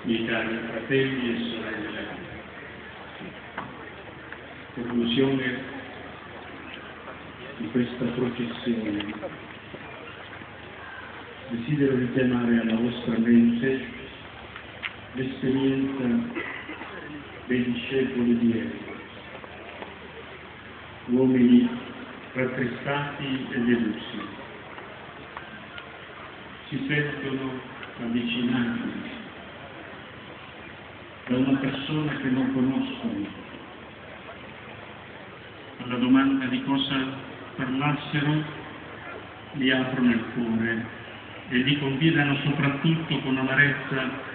miei cari fratelli e sorelle. Conclusione di questa processione. Desidero richiamare alla vostra mente l'esperienza dei discepoli di Eva, uomini rattristati e delusi. Si sentono avvicinati da una persona che non conoscono. Alla domanda di cosa parlassero, li aprono il cuore e li convidano soprattutto con amarezza